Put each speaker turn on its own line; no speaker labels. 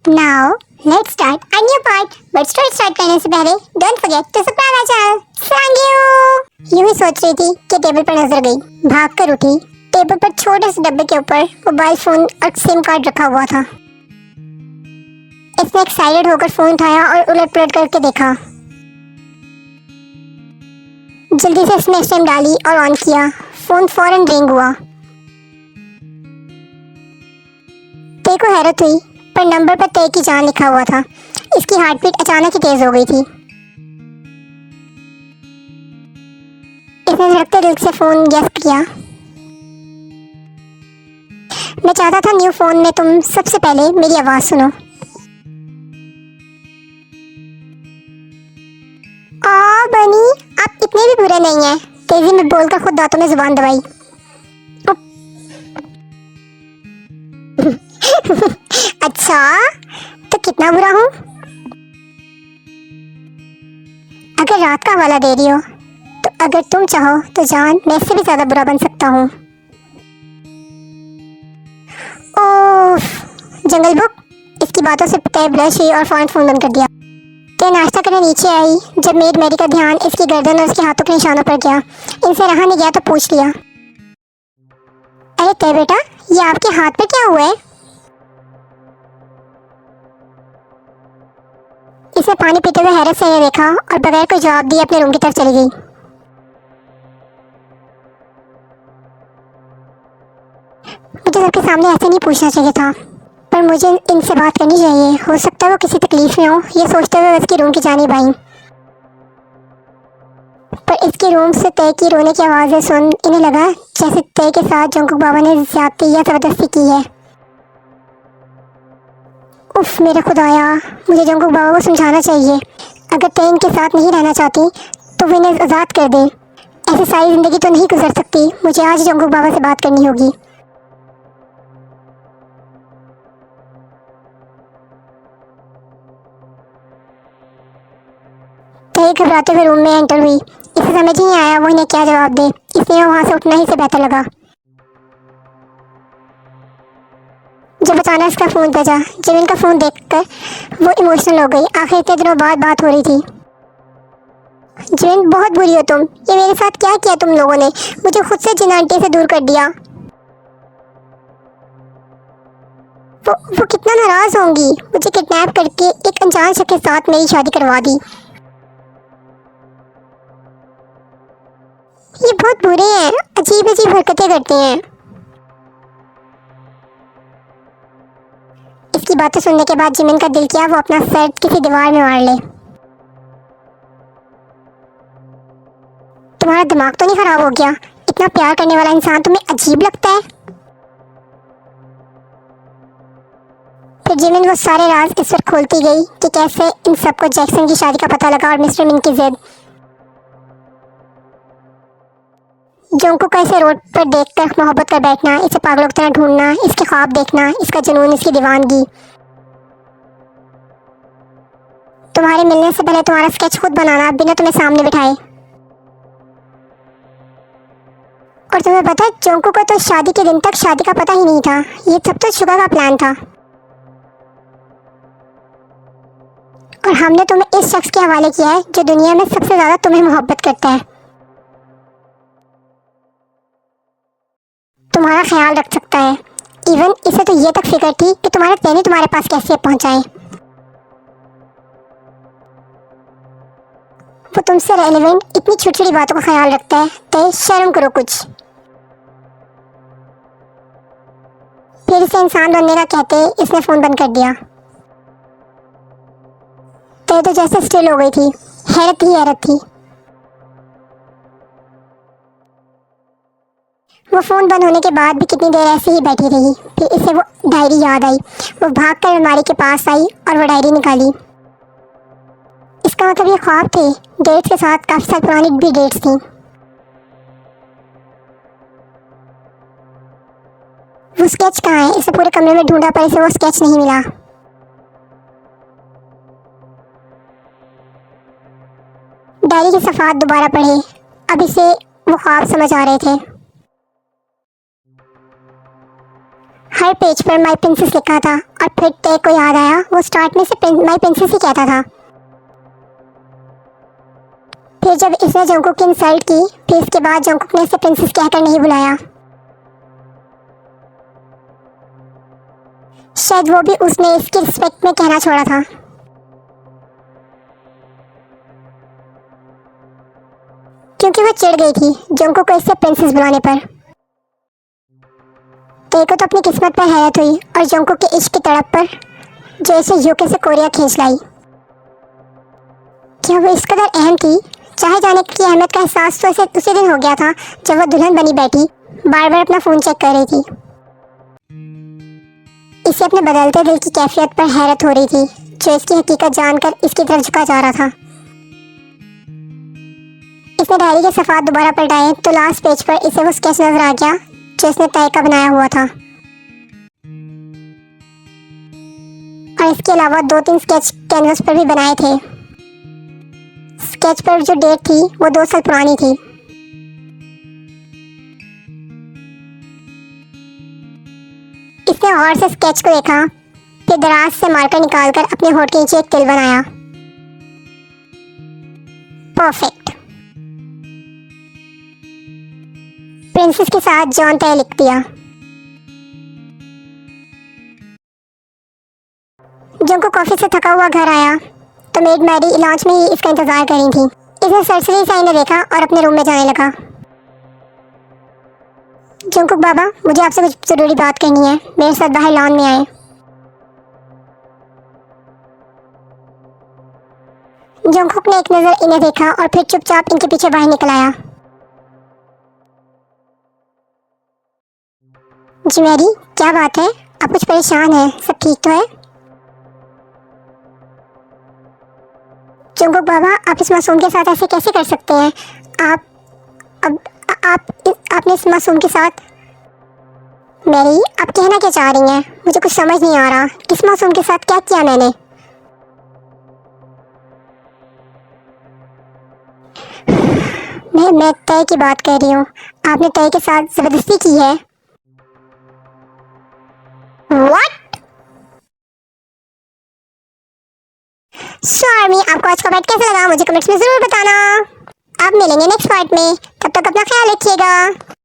Now, let's start a new part. But story start करने से पहले don't forget to subscribe our channel. Thank you. यूं ही सोच रही थी कि टेबल पर नजर गई। भागकर उठी। टेबल पर छोटे से डब्बे के ऊपर मोबाइल फोन और सिम कार्ड रखा हुआ था। इसने एक्साइटेड होकर फोन उठाया और उलट पलट करके देखा। जल्दी से इसने सिम डाली और ऑन किया। फोन फौरन रिंग हुआ। ते को हैरत हुई, पर नंबर पर ते की जान लिखा हुआ था। इसकी हार्ट बीट अचानक ही तेज हो गई थी। इसने धड़कते दिल से फोन यस किया। मैं चाहता था न्यू फोन में तुम सबसे पहले मेरी आवाज सुनो। बनी, आप इतने भी बुरे नहीं हैं। तेजी में बोलकर खुद दांतों में जुबान दबाई। अच्छा, तो कितना बुरा हूँ? अगर रात का हवाला दे रही हो, तो अगर तुम चाहो तो जान मैं इससे भी ज्यादा बुरा बन सकता हूँ। ओफ, जंगल बुक। इसकी बातों से ते ब्लश हुई और फौरन फोन बंद कर दिया। ते नाश्ता करने नीचे आई। जब मेड मेरी का ध्यान इसकी गर्दन और इसके हाथों के निशानों पर गया, इनसे रहा नहीं गया तो पूछ लिया, अरे ते बेटा, ये आपके हाथ पे क्या हुआ है? इसने पानी पीते हुए हैरत से इन्हें देखा और बगैर कोई जवाब दिए अपने रूम की तरफ चली गई। मुझे सबके सामने ऐसे नहीं पूछना चाहिए था, पर मुझे इनसे बात करनी चाहिए। हो सकता है वो किसी तकलीफ में हो। ये सोचते हुए इसकी रूम की जानिब आई, पर इसके रूम से ते की रोने की आवाज़ें सुन इन्हें लगा जैसे ते के साथ जंकुक बाबा ने ज्यादती या जबरदस्ती की है। उफ, मेरे खुदाया, मुझे जंकुक बाबा को समझाना चाहिए। अगर ते इनके साथ नहीं रहना चाहती तो वो इन्हें आज़ाद कर दे। ऐसी सारी ज़िंदगी तो नहीं गुजर सकती। मुझे आज जंकुक बाबा से बात करनी होगी। ते घबराते हुए रूम में एंटर हुई। इसे समझ ही नहीं आया वो इन्हें क्या जवाब दे, इसलिए वहाँ से उठना ही से बेहतर लगा। जब अचानक इसका फ़ोन बजा, जब इनका फ़ोन देखकर वो इमोशनल हो गई। आखिर इतने दिनों बाद बात हो रही थी। जिन, बहुत बुरी हो तुम। ये मेरे साथ क्या किया तुम लोगों ने? मुझे खुद से जिन आंटी से दूर कर दिया। वो कितना नाराज़ होंगी। मुझे किडनैप करके एक अनजान शख्स के साथ मेरी शादी करवा दी। ये बहुत बुरे हैं, अजीब अजीब हरकतें करते हैं। इसकी बातें सुनने के बाद जिमिन का दिल किया वो अपना सर किसी दीवार में मार ले। तुम्हारा दिमाग तो नहीं खराब हो गया? इतना प्यार करने वाला इंसान तुम्हें अजीब लगता है? फिर जिमिन वो सारे राज इस पर खोलती गई कि कैसे इन सबको जैक्सन की शादी का पता लगा और मिस्टर मिन की जिद। जोंको का इसे रोड पर देखकर मोहब्बत कर बैठना, इसे पागलों की तरह ढूंढना, इसके ख्वाब देखना, इसका जुनून, इसकी दीवानगी। तुम्हारे मिलने से पहले तुम्हारा स्केच खुद बनाना बिना तुम्हें सामने बिठाए। और तुम्हें पता है जोंको को तो शादी के दिन तक शादी का पता ही नहीं था। ये सब तो शुगर का प्लान था। और हमने तुम्हें इस शख्स के हवाले किया है जो दुनिया में सबसे ज्यादा तुम्हें मोहब्बत करता है, तुम्हारा ख्याल रख सकता है। इवन इसे तो ये तक फिक्र थी कि तुम्हारे तेनी तुम्हारे पास कैसे पहुंचाए। वो तुमसे रेलेवेंट इतनी छोटी छोटी बातों का ख्याल रखता है। ते शर्म करो कुछ। फिर इसे इंसान बनने का कहते इसने फोन बंद कर दिया। ते तो जैसे स्टिल हो गई थी। हैरत ही हैरत थी। वो फोन बंद होने के बाद भी कितनी देर ऐसे ही बैठी रही। फिर इसे वो डायरी याद आई। वो भागकर अलमारी के पास आई और वो डायरी निकाली। इसका मतलब ये ख्वाब थे। डेट्स के साथ काफी साल पुरानी भी डेट्स थी। वो स्केच कहाँ है? इसे पूरे कमरे में ढूंढा पर इसे वो स्केच नहीं मिला। डायरी की सफ़ात दोबारा पढ़े। अब इसे वो ख्वाब समझ आ रहे थे। हर पेज पर माई प्रिंसेस लिखा था और फिर ते को याद आया वो स्टार्ट में से माई प्रिंसेस ही कहता था। फिर जब इसने जंकुक की इंसल्ट की, फिर इसके बाद जंकुक ने इसे प्रिंसेस कहकर नहीं बुलाया। शायद वो भी उसने इसकी रिस्पेक्ट में कहना छोड़ा था। क्योंकि वो चिढ़ गई थी जंकुक को इससे प्रिंसेस बुलाने पर। ते को तो अपनी किस्मत पर हैरत हुई और जंकुक के इश्क की तड़प पर, जो इसे यूके से कोरिया खींच लाई। क्या वो इस कदर अहम थी? चाहे जाने की अहमियत का एहसास तो इसे उसी दिन हो गया था जब वह दुल्हन बनी बैठी बार बार अपना फ़ोन चेक कर रही थी। इसे अपने बदलते दिल की कैफियत पर हैरत हो रही थी, जो इसकी हकीकत जानकर इसकी तरफ झुका जा रहा था। इसने डायरी के सफ़ात दोबारा पलटाए तो लास्ट पेज पर इसे वो स्केच नजर आ गया जो इसने तय का बनाया हुआ था। और इसके अलावा 2-3 स्केच कैनवस पर भी बनाए थे। स्केच पर जो डेट थी वो 2 साल पुरानी थी। इसने गौर से स्केच को देखा, फिर दराज से मार्कर निकालकर अपने होठ के नीचे एक तिल बनाया। परफेक्ट। प्रिंसेस के साथ जॉन तय लिख दिया। जंकुक ऑफिस से थका हुआ घर आया तो मेड मैरी लॉन्च में ही इसका इंतजार कर रही थी। इसने सरसरी से आईने देखा और अपने रूम में जाने लगा। जंकुक बाबा, मुझे आपसे कुछ ज़रूरी बात करनी है, मेरे साथ बाहर लॉन में आए। जंकुक ने एक नज़र इन्हें देखा और फिर चुपचाप इनके पीछे बाहर निकल आया। जी मैरी, क्या बात है? आप कुछ परेशान हैं? सब ठीक तो है? जंकुक बाबा, आप इस मासूम के साथ ऐसे कैसे कर सकते हैं? आपने इस मासूम के साथ। मैरी, आप कहना क्या चाह रही हैं? मुझे कुछ समझ नहीं आ रहा। किस मासूम के साथ क्या किया मैंने? मैं तय की बात कर रही हूँ। आपने तय के साथ जबरदस्ती की है। What? सो आर्मी, आपको आज का पार्ट कैसा लगा मुझे कमेंट्स में जरूर बताना। आप मिलेंगे नेक्स्ट पार्ट में, तब तक अपना ख्याल रखिएगा।